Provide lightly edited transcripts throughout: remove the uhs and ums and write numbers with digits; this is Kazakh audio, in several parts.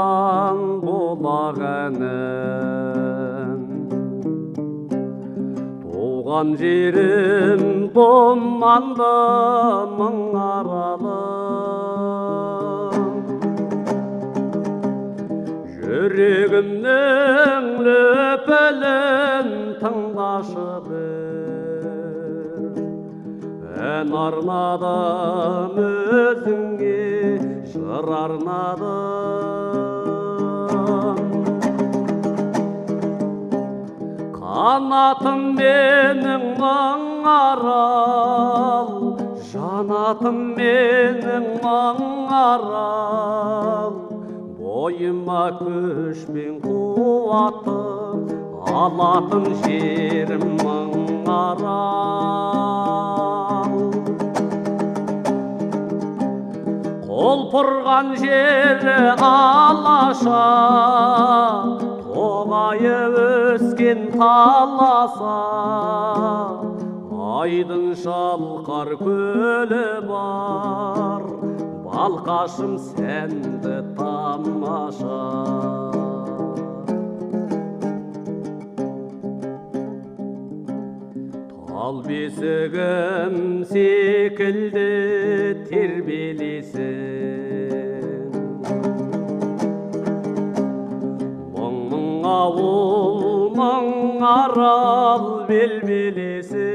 айтқан бұлақ әнін. Туған жерім думанды мың аралы, жүрегімнің лүпілін тыңдашы бір. Ән арнадым өзіңе, жыр арнадым. Қанатым менің мың арал, жанатым менің мың арал. Бойыма күш пен қуатты алатын жерім мың арал. Құлпырған жері алаша, тоғайы өскен таласа. Айдың шалқар көлі бар, балқашым сәнді тамаша. Тал бесігім секілді тербелесің, мың ауыл мың арал белбелесің.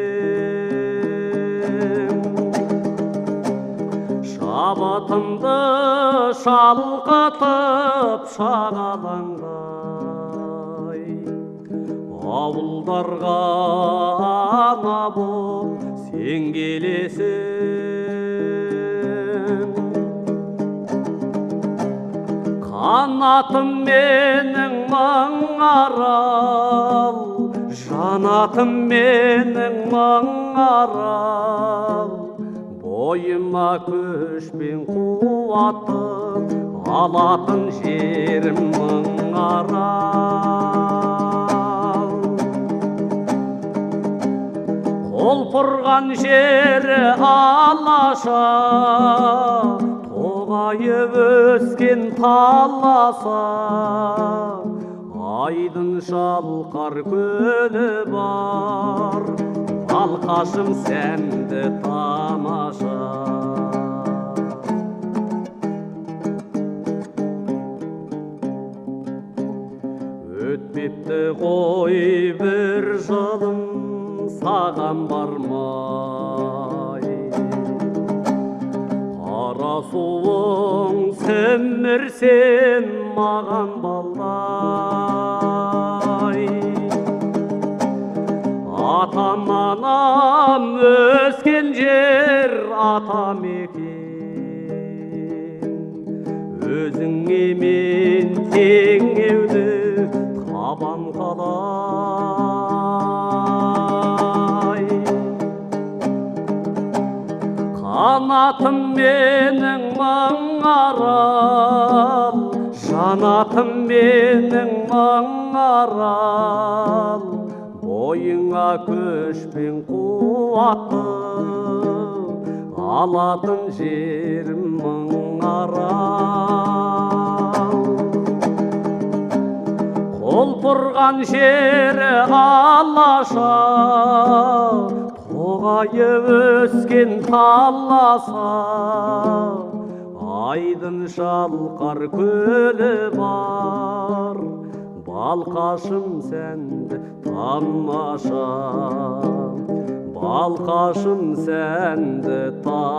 Шабытымды шалқытып шағалаңдай, ауылдарға ана боп сен келесің. Қанатым менің мың арал, жанатым менің мың арал. Бойыма күш пен қуатты алатын жерім мың арал. Құлпырған жері алаша, тоғайы өскен таласа. Айдың шалқар көлі бар, балқашым сәнді тамаша. Өтпепті ғой бір жылым саған бармай, қара суың сімірсен маған балдай. Атам анам өскен жер атам екен, өзіңе мен теңеуді табам қалай. Қанатым менің мың арал, жанатым менің мың арал. Бойыңа күш пен қуатты алатын жерім мың арал. Құлпырған жері алаша, тоғайы өскен таласа. Айдың шалқар көлі бар, балқашым сәнді тамаша. Балқашым сәнді тамаша.